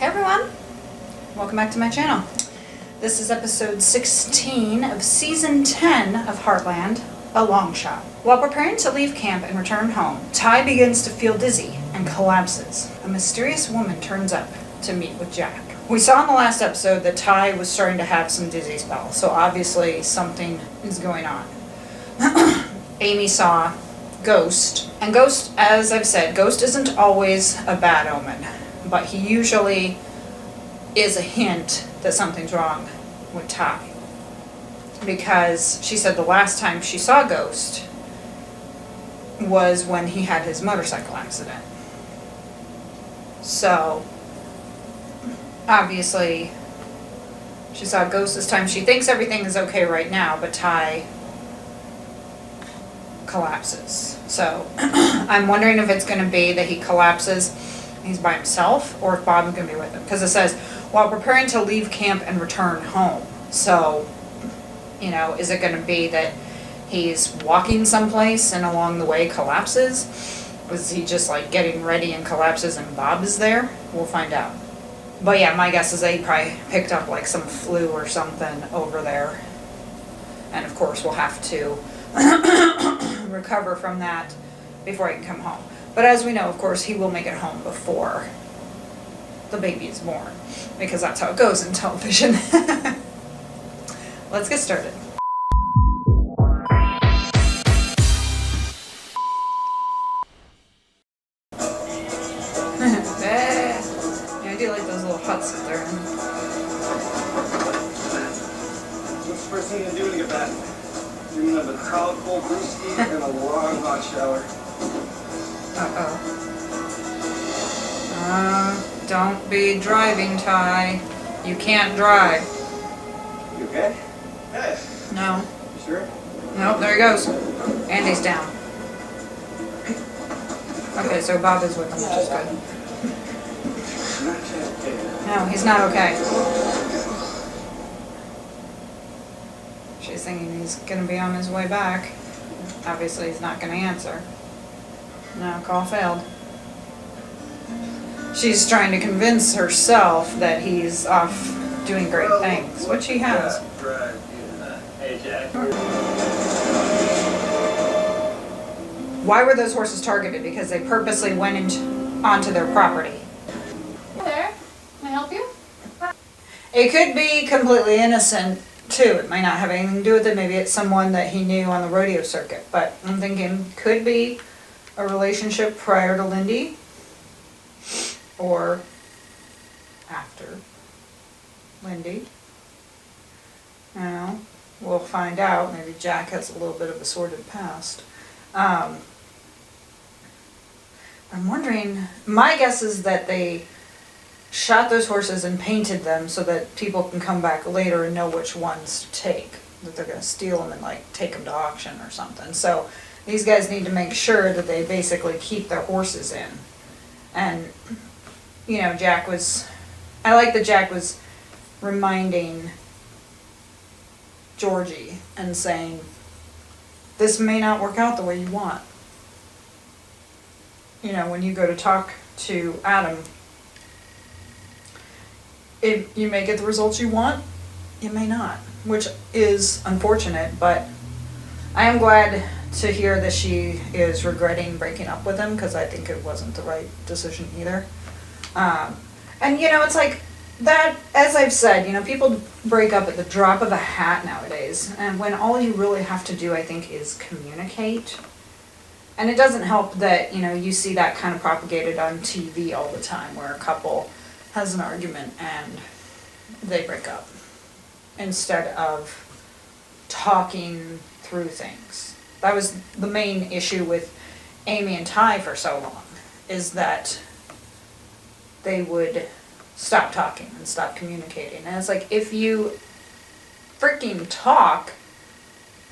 Hey everyone, welcome back to my channel. This is episode 16 of season 10 of Heartland, a long shot. While preparing to leave camp and return home, Ty begins to feel dizzy and collapses. A mysterious woman turns up to meet with Jack. We saw in the last episode that Ty was starting to have some dizzy spells, so obviously something is going on. Amy saw Ghost, and Ghost, as I've said, Ghost isn't always a bad omen, but he usually is a hint that something's wrong with Ty. Because she said the last time she saw Ghost was when he had his motorcycle accident. So, obviously, she saw Ghost this time. She thinks everything is okay right now, but Ty collapses. So, I'm wondering if it's going to be that he collapses, he's by himself, or if Bob's going to be with him. Because it says, while preparing to leave camp and return home. So, you know, is it going to be that he's walking someplace and along the way collapses? Was he just like getting ready and collapses and Bob is there? We'll find out. But yeah, my guess is that he probably picked up like some flu or something over there. And of course we'll have to recover from that before he can come home. But as we know, of course, he will make it home before the baby is born, because that's how it goes in television. Let's get started. Yeah, I do like those little huts that they're in. What's the first thing you do when you get back? Dreaming of a cold brewski and a long hot shower. Don't be driving, Ty. You can't drive. You okay? Hey. No. You sure? Nope, there he goes. And he's down. Okay, so Bob is with him, which is good. No, he's not okay. She's thinking he's gonna be on his way back. Obviously, he's not gonna answer. No, call failed. She's trying to convince herself that he's off doing great things, which he has. Right. Hey, Jack. Why were those horses targeted? Because they purposely went onto their property. Hey there, can I help you? It could be completely innocent too. It might not have anything to do with it. Maybe it's someone that he knew on the rodeo circuit. But I'm thinking could be a relationship prior to Lindy or after Lindy. I don't know. We'll find out. Maybe Jack has a little bit of a sordid past. I'm wondering, my guess is that they shot those horses and painted them so that people can come back later and know which ones to take. That they're going to steal them and like take them to auction or something. So these guys need to make sure that they basically keep their horses in. And, you know, I like that Jack was reminding Georgie and saying, this may not work out the way you want. You know, when you go to talk to Adam, if you may get the results you want, you may not, which is unfortunate, but I am glad to hear that she is regretting breaking up with him, because I think it wasn't the right decision either. And you know, it's like that, as I've said, you know, people break up at the drop of a hat nowadays, and when all you really have to do, I think, is communicate. And it doesn't help that, you know, you see that kind of propagated on TV all the time, where a couple has an argument and they break up instead of talking through things. That was the main issue with Amy and Ty for so long, is that they would stop talking and stop communicating. And it's like, if you freaking talk,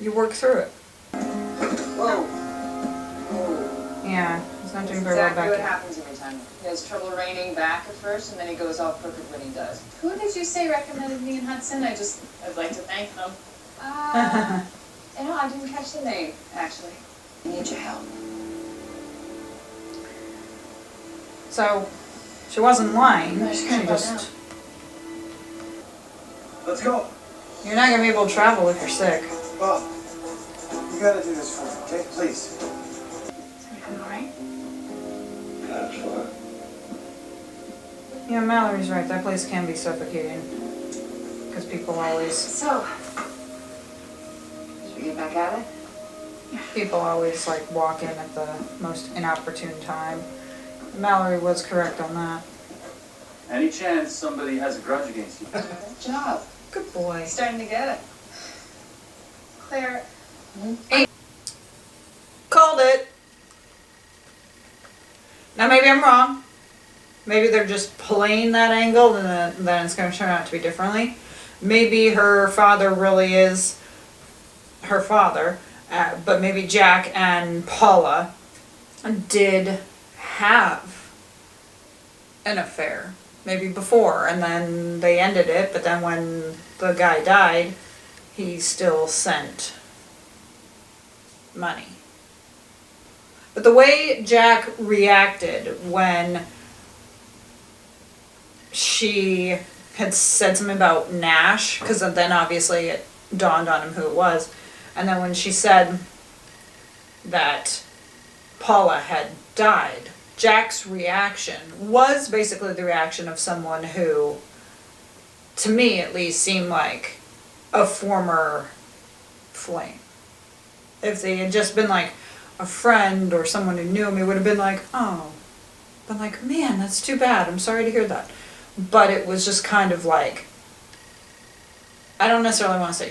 you work through it. Whoa. Yeah, it's not doing very well Exactly back what here. happens every time. He has trouble reining back at first, and then he goes off crooked when he does. Who did you say recommended me in Hudson? I'd like to thank them. You know, I didn't catch the name, actually. I need your help. So She wasn't lying. No, she She couldn't go just, Let's go. you're not gonna be able to travel if you're sick. Bob, you gotta do this for me, okay? Please. Is everything alright? That's fine. Yeah, Mallory's right. That place can be suffocating. Because people always So, should we get back at it? like walk in at the most inopportune time. Mallory was correct on that. Any chance somebody has a grudge against you? Good job. Good boy. Starting to get it. Claire, Called it. Now maybe I'm wrong. Maybe they're just playing that angle and then it's going to turn out to be differently. Maybe her father really is her father, but maybe Jack and Paula did have an affair. Maybe before, and then they ended it, but then when the guy died, he still sent money. But the way Jack reacted when she had said something about Nash, because then obviously it dawned on him who it was, and then when she said that Paula had died, Jack's reaction was basically the reaction of someone who, to me at least, seemed like a former flame. If they had just been like a friend or someone who knew him, he would have been like, oh, been like, man, that's too bad. I'm sorry to hear that. But it was just kind of like, I don't necessarily want to say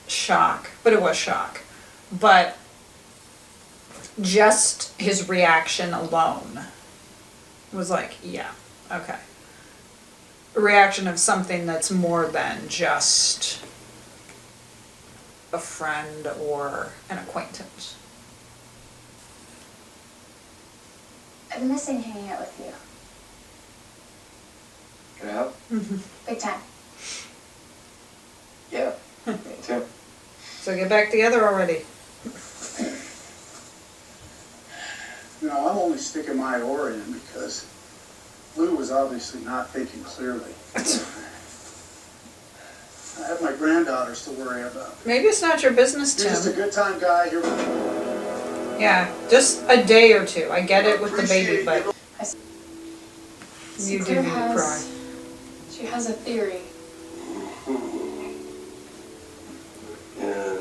shock, but it was shock. But just his reaction alone was like, yeah, okay. A reaction of something that's more than just a friend or an acquaintance. I've been missing hanging out with you. Can I help? Big time. Yeah. Me too. So get back together already. No, I'm only sticking my oar in because Lou was obviously not thinking clearly. I have my granddaughters to worry about. Maybe it's not your business, You're just a Tim. good time guy. You're Yeah, just a day or two. I get it with the baby, but So you do Claire need to cry. She has a theory. And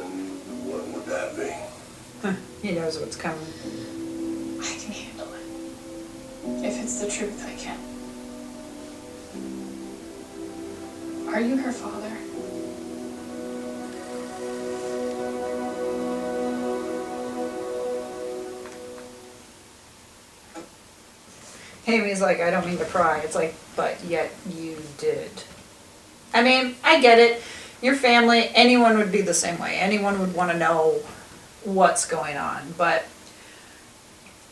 what would that be? He knows what's coming. I can handle it. If it's the truth, I can. Are you her father? Amy's like, I don't mean to cry. It's like, but yet you did. I mean, I get it. Your family, anyone would be the same way. Anyone would want to know what's going on. But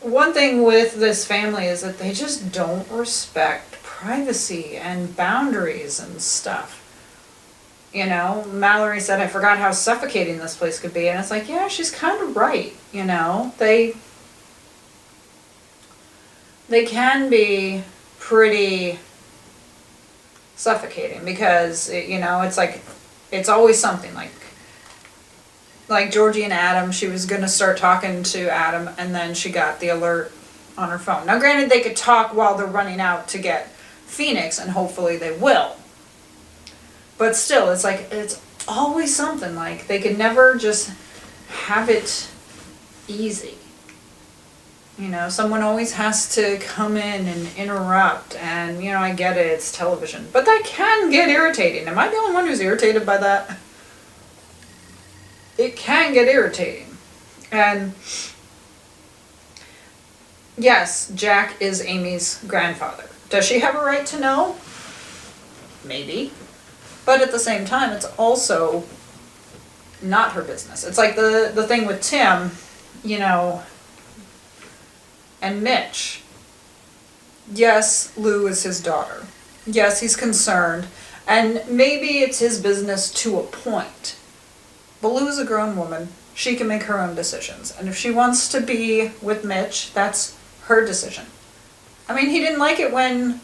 one thing with this family is that they just don't respect privacy and boundaries and stuff. You know, Mallory said, I forgot how suffocating this place could be. And it's like, yeah, she's kind of right. You know, they can be pretty suffocating because, you know, it's like, it's always something like Georgie and Adam, she was going to start talking to Adam and then she got the alert on her phone. Now granted, they could talk while they're running out to get Phoenix and hopefully they will. But still, it's like, it's always something. Like, they could never just have it easy. You know, someone always has to come in and interrupt, and, you know, I get it, it's television. But that can get irritating. Am I the only one who's irritated by that? It can get irritating. And, yes, Jack is Amy's grandfather. Does she have a right to know? Maybe. But at the same time, it's also not her business. It's like the thing with Tim, you know, and Mitch. Yes, Lou is his daughter. Yes, he's concerned. And maybe it's his business to a point. But Lou's a grown woman. She can make her own decisions. And if she wants to be with Mitch, that's her decision. I mean, he didn't like it when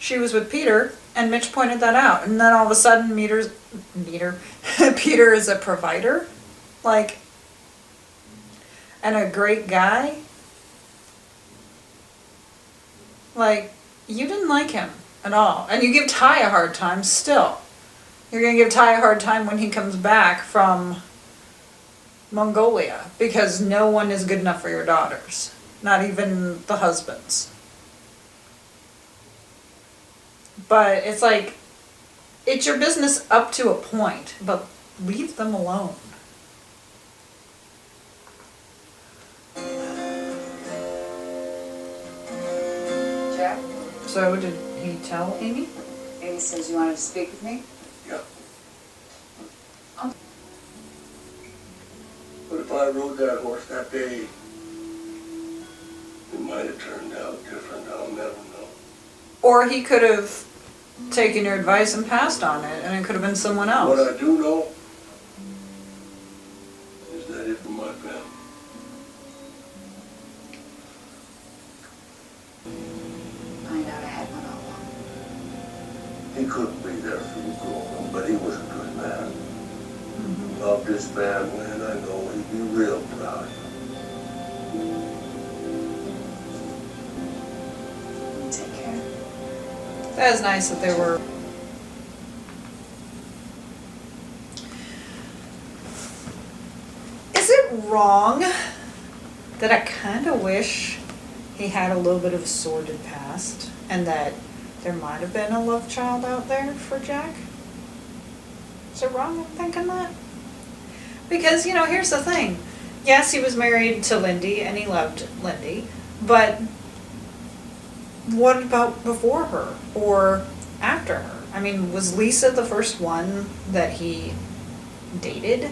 she was with Peter, and Mitch pointed that out. And then all of a sudden, Peter is a provider, like, and a great guy. Like, you didn't like him at all. And you give Ty a hard time still. You're going to give Ty a hard time when he comes back from Mongolia, because no one is good enough for your daughters. Not even the husbands. But it's like, it's your business up to a point, but leave them alone. Jack, So did he tell Amy? Amy says you wanted to speak with me? Yeah. But if I rode that horse that day, it might have turned out different. I'll never know. Or he could have taken your advice and passed on it, and it could have been someone else. What I do know is that it was my family. Find out I had one all along. He couldn't be there for you growing up, but he was a good man. Loved his family, and I know he'd be real proud of you. Take care. That is nice that they were. Is it wrong that I kind of wish he had a little bit of a sordid past, and that there might have been a love child out there for Jack? Is it wrong I'm thinking that? Because, you know, here's the thing. Yes, he was married to Lindy, and he loved Lindy, but what about before her or after her? I mean, was Lisa the first one that he dated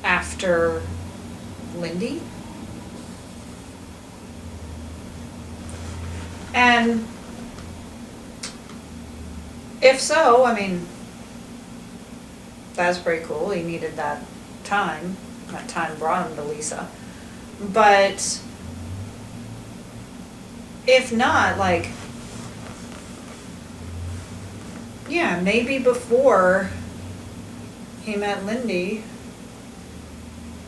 after Lindy? And if so, I mean, that's pretty cool. He needed that time. That time brought him to Lisa. But if not, like, yeah, maybe before he met Lindy,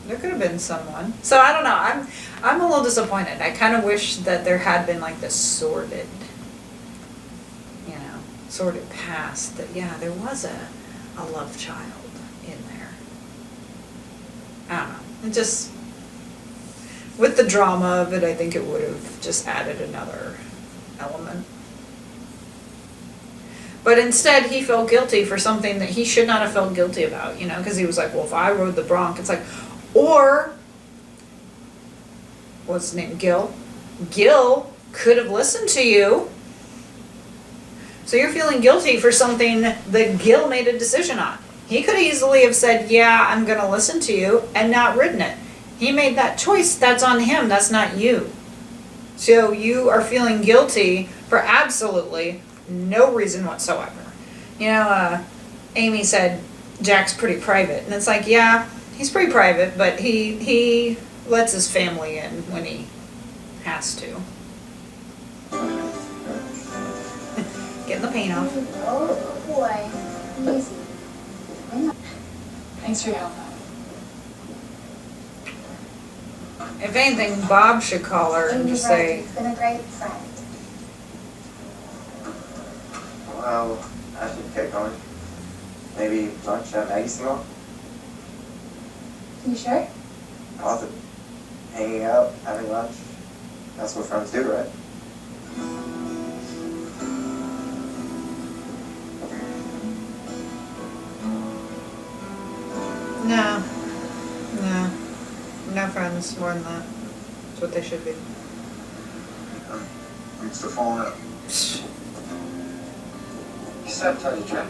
there could have been someone. So I don't know. I'm a little disappointed. I kind of wish that there had been like this sordid, you know, sordid past. That yeah, there was a love child in there. I don't know. It just, with the drama of it, I think it would have just added another element. But instead, he felt guilty for something that he should not have felt guilty about, you know, because he was like, well, if I rode the bronc, it's like, or, what's his name, Gil? Gil could have listened to you. So you're feeling guilty for something that Gil made a decision on. He could easily have said, yeah, I'm going to listen to you, and not ridden it. He made that choice. That's on him. That's not you. So you are feeling guilty for absolutely no reason whatsoever. You know, Amy said Jack's pretty private. And it's like, yeah, he's pretty private, but he lets his family in when he has to. Getting the paint off. Oh boy. Easy. Thanks for your help. If anything, Bob should call her and just say, You've been a great friend. Well, I should get going. Maybe lunch at Maggie's tomorrow? You sure? Positive. Hanging out, having lunch. That's what friends do, right? no friends more than that. That's what they should be. Needs to phone up. You sabotaged Jack.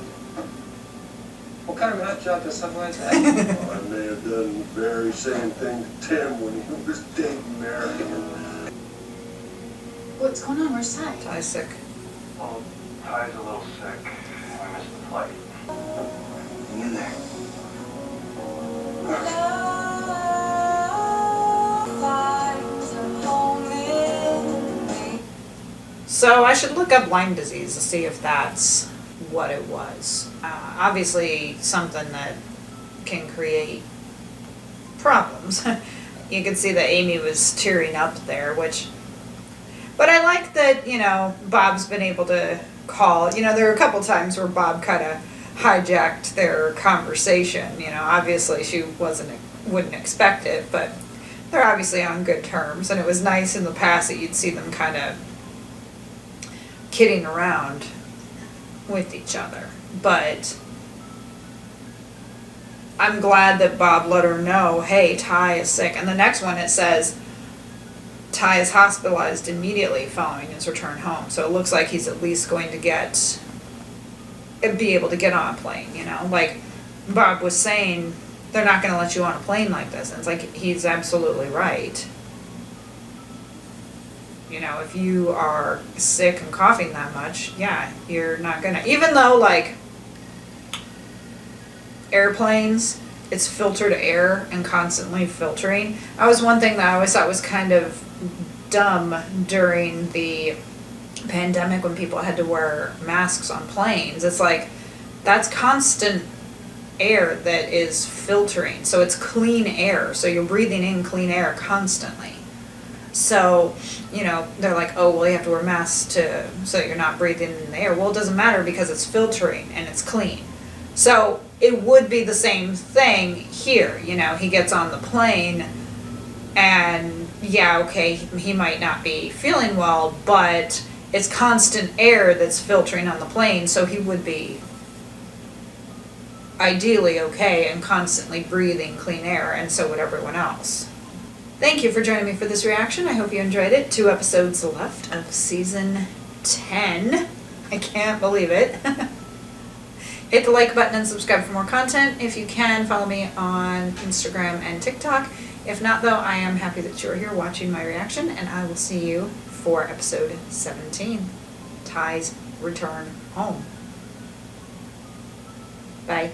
What kind of a nut job does something like that? I may have done the very same thing to Tim when he was dating Mary. What's going on? Where's Ty? Ty's sick. Well, Ty's a little sick. We missed the flight. Hang in there. So I should look up Lyme disease to see if that's what it was. Obviously something that can create problems. You can see that Amy was tearing up there, but I like that, Bob's been able to call. There are a couple times where Bob kind of hijacked their conversation. Obviously she wouldn't expect it, but they're obviously on good terms, and it was nice in the past that you'd see them kind of kidding around with each other. But I'm glad that Bob let her know, hey, Ty is sick. And the next one, it says Ty is hospitalized immediately following his return home. So it looks like he's at least going to be able to get on a plane, Like Bob was saying, they're not going to let you on a plane like this. And it's like, he's absolutely right. If you are sick and coughing that much, yeah, you're not gonna, even though like airplanes, it's filtered air and constantly filtering. That was one thing that I always thought was kind of dumb during the pandemic when people had to wear masks on planes. It's like, that's constant air that is filtering. So it's clean air. So you're breathing in clean air constantly. So, they're like, oh, well, you have to wear masks so you're not breathing in the air. Well, it doesn't matter because it's filtering and it's clean. So it would be the same thing here. He gets on the plane and, yeah, okay, he might not be feeling well, but it's constant air that's filtering on the plane, so he would be ideally okay and constantly breathing clean air, and so would everyone else. Thank you for joining me for this reaction. I hope you enjoyed it. 2 episodes left of season 10. I can't believe it. Hit the like button and subscribe for more content. If you can, follow me on Instagram and TikTok. If not, though, I am happy that you're here watching my reaction, and I will see you for episode 17, Ty's Return Home. Bye.